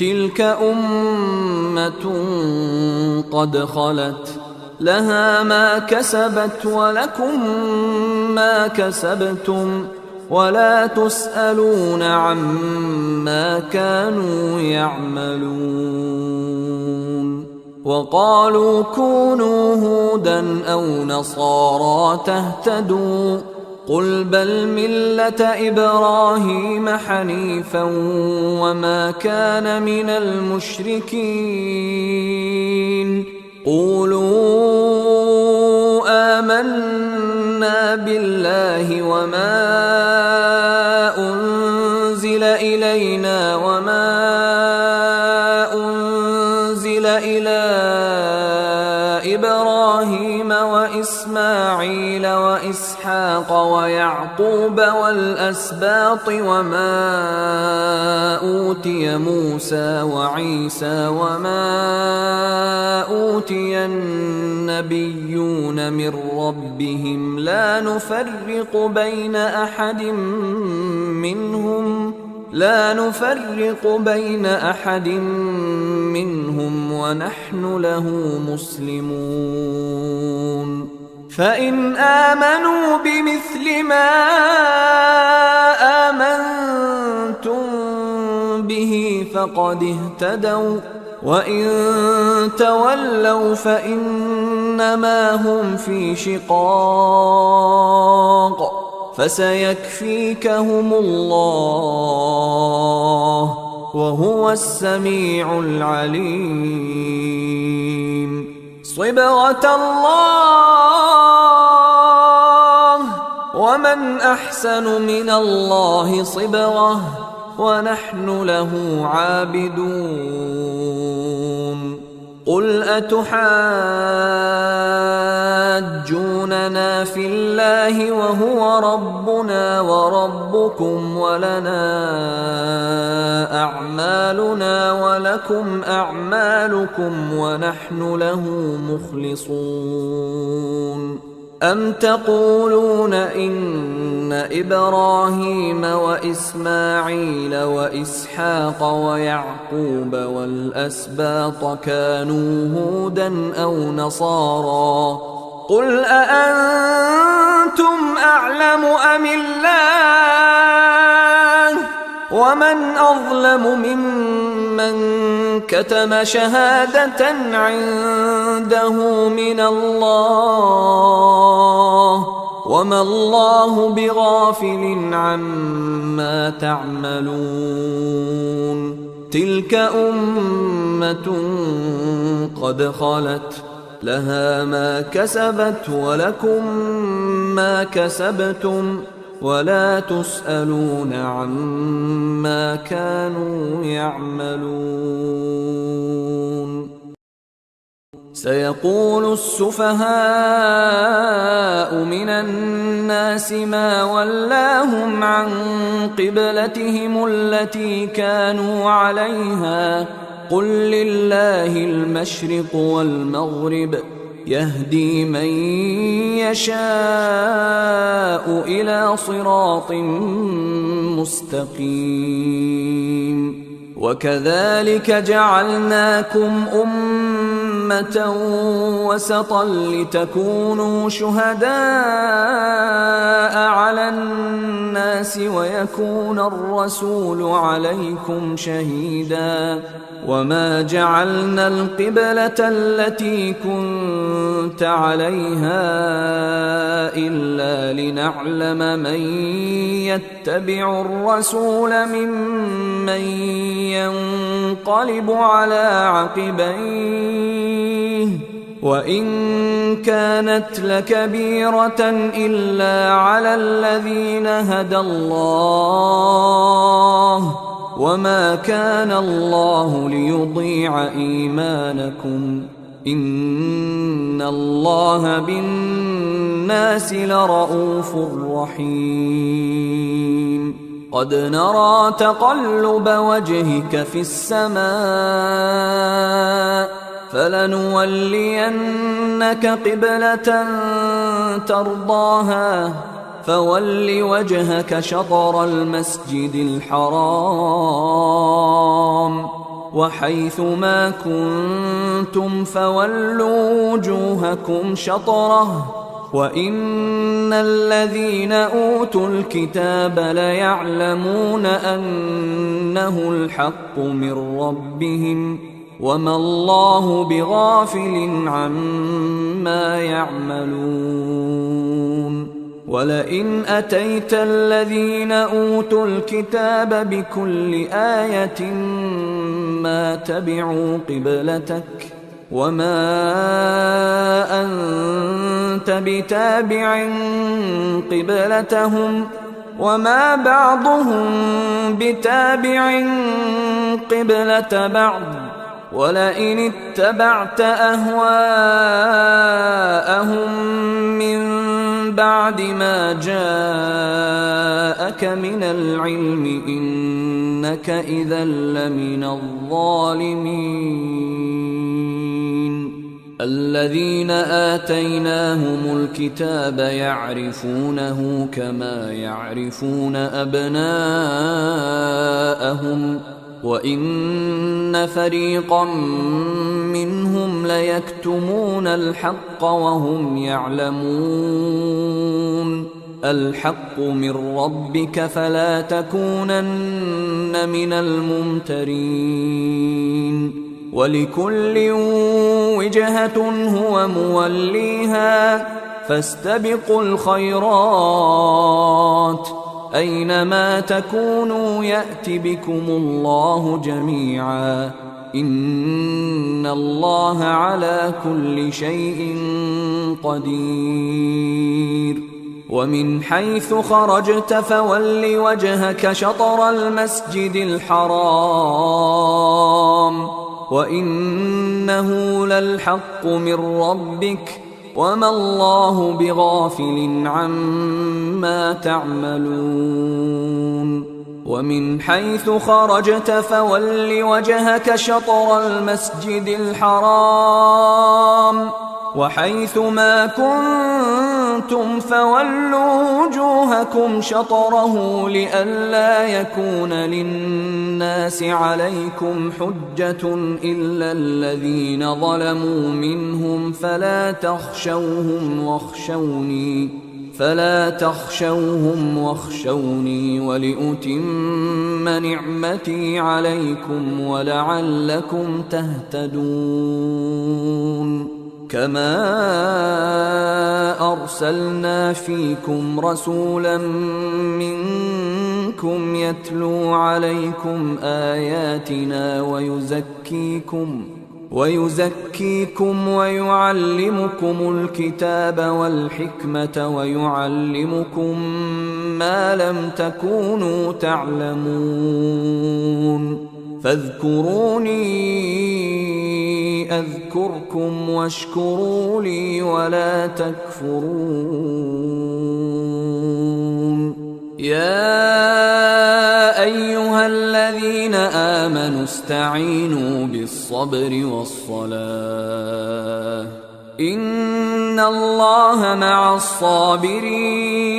تلك أمة قد خلت لها ما كسبت ولكم ما كسبتم ولا تسألون عما كانوا يعملون. وقالوا كونوا هودا أو نصارى تهتدوا قل بل ملة إبراهيم حنيفا وما كان من المشركين. قولوا آمنا بالله وما أنزل إلينا وما أنزل إلى إبراهيم وإسماعيل وإسحاق ويعقوب والأسباط وما أوتي موسى وعيسى وما أوتي النبيون من ربهم لا نفرق بين أحد منهم ونحن له مسلمون. فإن آمنوا بمثل ما آمنتم به فقد اهتدوا وإن تولوا فإنما هم في شقاق فسيكفيكهم الله وهو السميع العليم. صبغة الله ومن أحسن من الله صبغة ونحن له عابدون. قل أتحاجوننا في الله وهو ربنا وربكم ولنا أعمالنا ولكم أعمالكم ونحن له مخلصون. أم تقولون إن إبراهيم وإسماعيل وإسحاق ويعقوب والأسباط كانوا هودا أو نصارى قل أأنتم أعلم أم الله ومن أظلم ممن كتم شهادة عنده من الله وما الله بغافل عما تعملون. تلك أمة قد خلت لها ما كسبت ولكم ما كسبتم ولا تسألون عما كانوا يعملون. سيقول السفهاء من الناس ما ولاهم عن قبلتهم التي كانوا عليها قل لله المشرق والمغرب يهدي من يشاء إلى صراط مستقيم. وكذلك جعلناكم أمة وسطا لتكونوا شهداء على الناس ويكون الرسول عليكم شهيدا. وما جعلنا القبلة التي كنت عليها إلا لنعلم من يتبع الرسول ممن ينقلب على عقبيه وإن كانت لكبيرة إلا على الذين هدى الله وما كان الله ليضيع إيمانكم إن الله بالناس لرءوف رحيم. قد نرى تقلب وجهك في السماء فلنولينك قبلة ترضاها فول وجهك شطر المسجد الحرام وحيث ما كنتم فولوا وجوهكم شطره وإن الذين أوتوا الكتاب ليعلمون أنه الحق من ربهم وما الله بغافل عما يعملون ولئن أتيت الذين أوتوا الكتاب بكل آية ما تبعوا قبلتك وما أنت بتابع قبلتهم وما بعضهم بتابع قبلة بعض ولئن اتبعت أهواءهم من بعد ما جاءك من العلم إنك إذا لمن الظالمين الذين آتيناهم الكتاب يعرفونه كما يعرفون أبناءهم وإن فريقا منهم ليكتمون الحق وهم يعلمون الحق من ربك فلا تكونن من الممترين ولكل وجهة هو موليها فاستبقوا الخيرات أينما تكونوا يأت بكم الله جميعا إن الله على كل شيء قدير ومن حيث خرجت فول وجهك شطر المسجد الحرام وإنه للحق من ربك وما الله بغافل عما تعملون ومن حيث خرجت فول وجهك شطر المسجد الحرام وحيث ما كنتم فولوا وجوهكم شطره لئلا يكون للناس عليكم حجة إلا الذين ظلموا منهم فلا تخشوهم واخشوني ولأتم نعمتي عليكم ولعلكم تهتدون كما أرسلنا فيكم رسولا منكم يتلو عليكم آياتنا ويزكيكم ويعلمكم الكتاب والحكمة ويعلمكم ما لم تكونوا تعلمون فاذكروني أذكركم واشكروا لي ولا تكفرون يا أيها الذين آمنوا استعينوا بالصبر والصلاة إن الله مع الصابرين